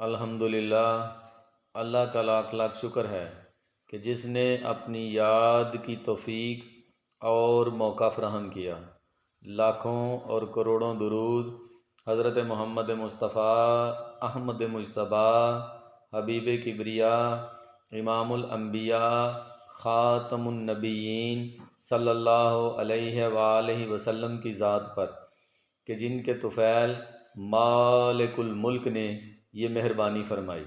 الحمدللہ، اللہ کا لاکھ لاکھ شکر ہے کہ جس نے اپنی یاد کی توفیق اور موقع فراہم کیا۔ لاکھوں اور کروڑوں درود حضرت محمد مصطفیٰ احمد مجتبیٰ حبیب کبریا امام الانبیاء خاتم النبیین صلی اللہ علیہ وآلہ وسلم کی ذات پر کہ جن کے طفیل مالک الملک نے یہ مہربانی فرمائی۔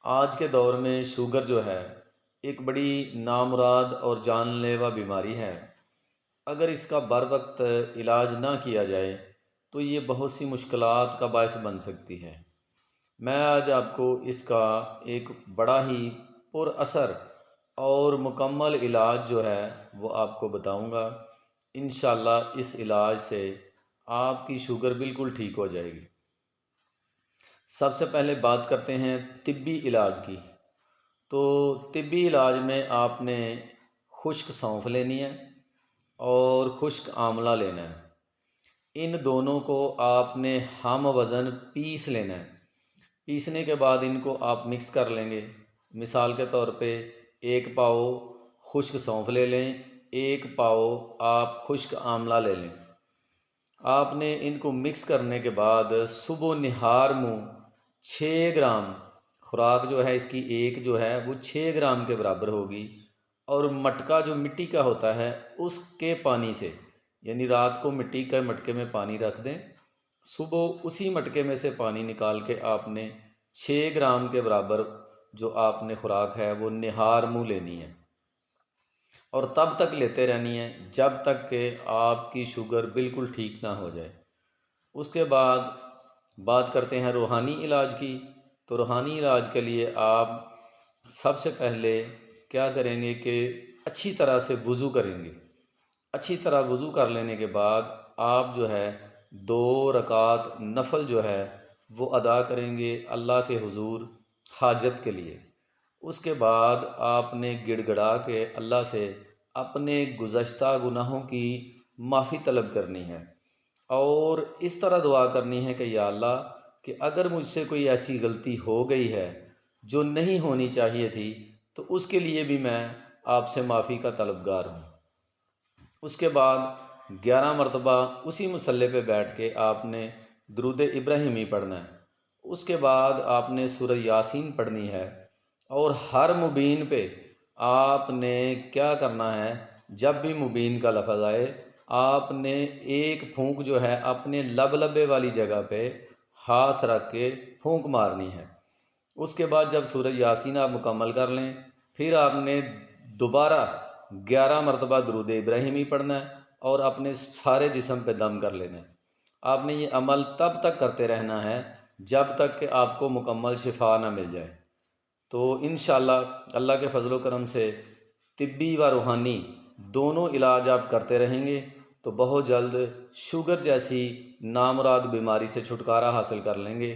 آج کے دور میں شوگر جو ہے ایک بڑی نامراد اور جان لیوا بیماری ہے۔ اگر اس کا بر وقت علاج نہ کیا جائے تو یہ بہت سی مشکلات کا باعث بن سکتی ہے۔ میں آج آپ کو اس کا ایک بڑا ہی پر اثر اور مکمل علاج جو ہے وہ آپ کو بتاؤں گا۔ انشاءاللہ اس علاج سے آپ کی شوگر بالکل ٹھیک ہو جائے گی۔ سب سے پہلے بات کرتے ہیں طبی علاج کی۔ تو طبی علاج میں آپ نے خشک سونف لینی ہے اور خشک آملہ لینا ہے۔ ان دونوں کو آپ نے ہم وزن پیس لینا ہے۔ پیسنے کے بعد ان کو آپ مکس کر لیں گے۔ مثال کے طور پہ 1 پاؤ خشک سونف لے لیں، 1 پاؤ آپ خشک آملہ لے لیں۔ آپ نے ان کو مکس کرنے کے بعد صبح نہار منہ 6 گرام خوراک جو ہے اس کی ایک جو ہے وہ 6 گرام کے برابر ہوگی، اور مٹکا جو مٹی کا ہوتا ہے اس کے پانی سے، یعنی رات کو مٹی کے مٹکے میں پانی رکھ دیں، صبح اسی مٹکے میں سے پانی نکال کے آپ نے 6 گرام کے برابر جو آپ نے خوراک ہے وہ نہار منہ لینی ہے، اور تب تک لیتے رہنی ہے جب تک کہ آپ کی شوگر بالکل ٹھیک نہ ہو جائے۔ اس کے بعد بات کرتے ہیں روحانی علاج کی۔ تو روحانی علاج کے لیے آپ سب سے پہلے کیا کریں گے کہ اچھی طرح سے وضو کریں گے۔ اچھی طرح وضو کر لینے کے بعد آپ جو ہے 2 رکعت نفل جو ہے وہ ادا کریں گے اللہ کے حضور حاجت کے لیے۔ اس کے بعد آپ نے گڑ گڑا کے اللہ سے اپنے گزشتہ گناہوں کی معافی طلب کرنی ہے، اور اس طرح دعا کرنی ہے کہ یا اللہ کہ اگر مجھ سے کوئی ایسی غلطی ہو گئی ہے جو نہیں ہونی چاہیے تھی تو اس کے لیے بھی میں آپ سے معافی کا طلبگار ہوں۔ اس کے بعد 11 مرتبہ اسی مصلی پہ بیٹھ کے آپ نے درود ابراہیمی پڑھنا ہے۔ اس کے بعد آپ نے سورہ یاسین پڑھنی ہے، اور ہر مبین پہ آپ نے کیا کرنا ہے، جب بھی مبین کا لفظ آئے آپ نے ایک پھونک جو ہے اپنے لبے والی جگہ پہ ہاتھ رکھ کے پھونک مارنی ہے۔ اس کے بعد جب سورہ یاسین آپ مکمل کر لیں پھر آپ نے دوبارہ 11 مرتبہ درود ابراہیمی پڑھنا ہے اور اپنے سارے جسم پہ دم کر لینا ہے۔ آپ نے یہ عمل تب تک کرتے رہنا ہے جب تک کہ آپ کو مکمل شفا نہ مل جائے۔ تو انشاءاللہ اللہ کے فضل و کرم سے طبی و روحانی دونوں علاج آپ کرتے رہیں گے تو بہت جلد شوگر جیسی نامراد بیماری سے چھٹکارا حاصل کر لیں گے۔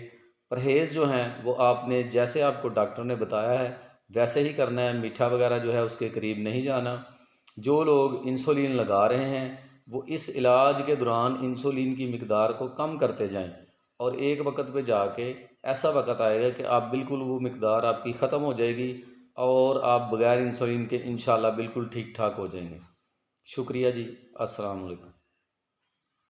پرہیز جو ہیں وہ آپ نے جیسے آپ کو ڈاکٹر نے بتایا ہے ویسے ہی کرنا ہے، میٹھا وغیرہ جو ہے اس کے قریب نہیں جانا۔ جو لوگ انسولین لگا رہے ہیں وہ اس علاج کے دوران انسولین کی مقدار کو کم کرتے جائیں، اور ایک وقت پہ جا کے ایسا وقت آئے گا کہ آپ بالکل وہ مقدار آپ کی ختم ہو جائے گی اور آپ بغیر انسولین کے انشاءاللہ بالکل ٹھیک ٹھاک ہو جائیں گے۔ شکریہ جی، السلام علیکم۔